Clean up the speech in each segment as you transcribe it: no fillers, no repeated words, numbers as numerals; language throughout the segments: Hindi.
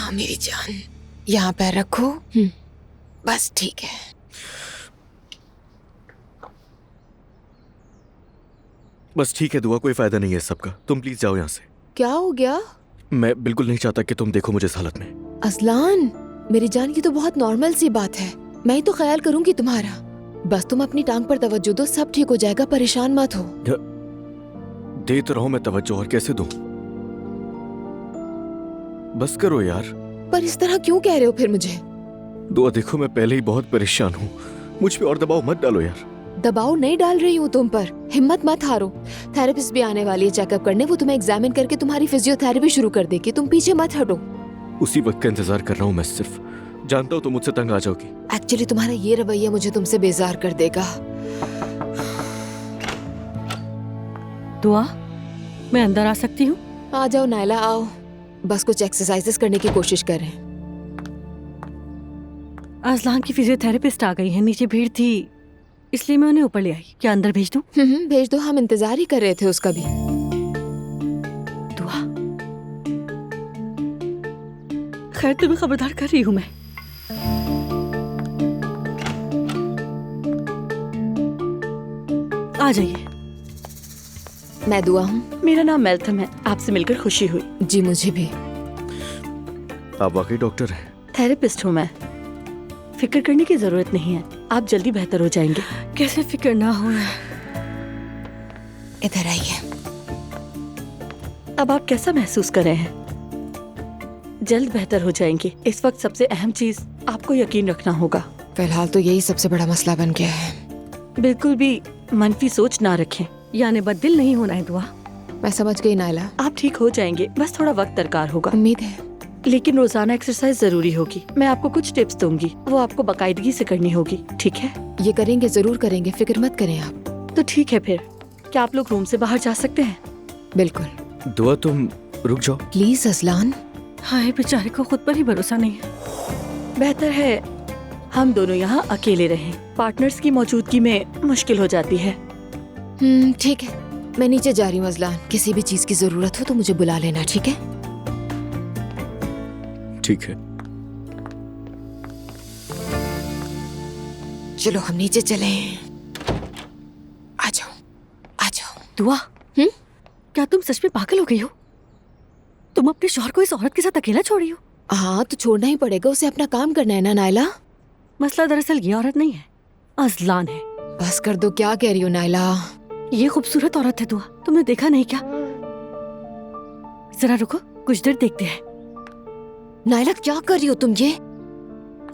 हाँ मेरी जान, यहाँ पैर रखो। बस ठीक है। बस ठीक है दुआ, कोई फायदा नहीं है इस सबका। तुम प्लीज जाओ यहाँ से। क्या हो गया? मैं बिल्कुल नहीं चाहता कि तुम देखो मुझे इस हालत में। असलान मेरी जान, की तो बहुत नॉर्मल सी बात है। मैं ही तो ख्याल करूंगी तुम्हारा। बस तुम अपनी टांग पर तवज्जो दो, सब ठीक हो जाएगा, परेशान मत हो। दे तो रहा हूं मैं तवज्जो, और कैसे दूं? बस करो यार। पर इस तरह क्यों कह रहे हो फिर मुझे? दुआ देखो, मैं पहले ही बहुत परेशान हूँ, मुझ पे और दबाव मत डालो यार। दबाव नहीं डाल रही हूँ तुम पर, हिम्मत मत हारो। थेरेपिस्ट भी आने वाली है चेकअप करने, वो तुम्हें एग्जामिन करके तुम्हारी फिजियोथेरेपी शुरू कर देगी। तुम पीछे मत हटो। उसी वक्त का इंतजार कर रहा हूँ मैं सिर्फ। जानता हूँ तुम मुझसे तंग आ जाओगी। एक्चुअली तुम्हारा ये रवैया मुझे तुमसे बेजार कर देगा। दुआ, मैं अंदर आ सकती हूँ? आ जाओ नायला, आओ। बस कुछ एक्सरसाइजेस करने की कोशिश करें। अजलान की फिजियोथेरेपिस्ट आ गई है, नीचे भीड़ थी इसलिए मैं उन्हें ऊपर ले आई। क्या अंदर भेज दूं? भेज दो, हम इंतजार ही कर रहे थे उसका भी। दुआ, खैर तुम्हें खबरदार कर रही हूँ मैं। आ जाइए। मैं दुआ हूँ। मेरा नाम मेल्थम है, आपसे मिलकर खुशी हुई। जी मुझे भी। आप वाकई डॉक्टर हैं? थेरेपिस्ट हूँ मैं। फिक्र करने की जरूरत नहीं है, आप जल्दी बेहतर हो जाएंगे। कैसे फिक्र ना हो? इधर आइए। अब आप कैसा महसूस कर रहे हैं? जल्द बेहतर हो जाएंगे। इस वक्त सबसे अहम चीज आपको यकीन रखना होगा। फिलहाल तो यही सबसे बड़ा मसला बन गया है। बिल्कुल भी मनफी सोच ना रखें, यानी बददिल नहीं होना है। दुआ, मैं समझ गई नायला। आप ठीक हो जाएंगे, बस थोड़ा वक्त दरकार होगा। उम्मीद है। लेकिन रोजाना एक्सरसाइज जरूरी होगी। मैं आपको कुछ टिप्स दूंगी, वो आपको बाकायदगी से करनी होगी, ठीक है? ये करेंगे, जरूर करेंगे, फिक्र मत करें आप। तो ठीक है फिर, क्या आप लोग रूम से बाहर जा सकते हैं? बिल्कुल। दुआ तुम रुक जाओ प्लीज असलान। हाय, बेचारे को खुद पर ही भरोसा नहीं है। बेहतर है हम दोनों यहाँ अकेले रहें। पार्टनर्स की मौजूदगी में मुश्किल हो जाती है। ठीक है, मैं नीचे जा रही हूँ असलान। किसी भी चीज की जरूरत हो तो मुझे बुला लेना, ठीक है? ठीक है। चलो हम नीचे चले। आ जाओ, आ जाओ। दुआ, क्या तुम सच में पागल हो गई हो? तुम अपने शौहर को इस औरत के साथ अकेला छोड़ी हो? हाँ तो छोड़ना ही पड़ेगा, उसे अपना काम करना है ना नायला। मसला दरअसल ये औरत नहीं है, अजलान है। बस कर दो, क्या कह रही हो नायला? ये खूबसूरत औरत है दुआ, तुमने देखा नहीं क्या? जरा रुको, कुछ देर देखते हैं। नायला क्या कर रही हो तुम ये?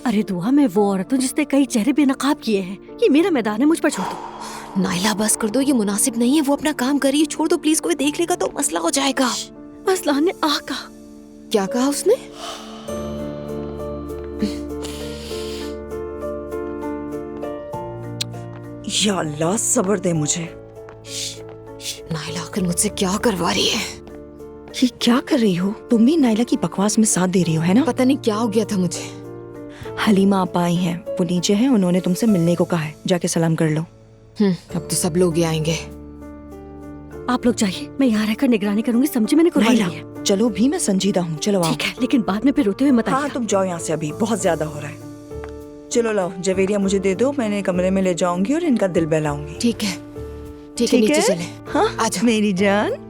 अरे दुआ, मैं वो औरत हूँ जिसने कई चेहरे बेनकाब किए हैं। ये मेरा मैदान है, मुझ पर छोड़ दो। नायला बस कर दो, ये मुनासिब नहीं है। वो अपना काम कर रही है, छोड़ दो प्लीज। कोई देख लेगा तो मसला हो जाएगा। अजलान ने आ कहा। क्या कहा उसने? या अल्लाह सब्र दे मुझे। नायला आखिर मुझसे क्या करवा रही है? ये क्या कर रही हो? तुम भी नायला की बकवास में साथ दे रही हो, है ना? पता नहीं क्या हो गया था मुझे। हलीमा आप आई हैं, वो नीचे हैं, उन्होंने तुमसे मिलने को कहा है, जाके सलाम कर लो। अब तो सब लोग ही आएंगे। आप लोग जाइए, मैं यहाँ रहकर निगरानी करूंगी, समझी? मैंने कुर्बानी नायला, ली है। चलो भी, मैं संजीदा हूँ, चलो आओ। ठीक है, लेकिन बाद में फिर रोते हुए मत आइए। हाँ तुम जाओ यहाँ से, अभी बहुत ज्यादा हो रहा है। चलो लाओ, जवेरिया मुझे दे दो, मैंने कमरे में ले जाऊंगी और इनका दिल बहलाऊंगी। ठीक है, ठीक है, नीचे चले। हाँ आ जाओ। मेरी जान।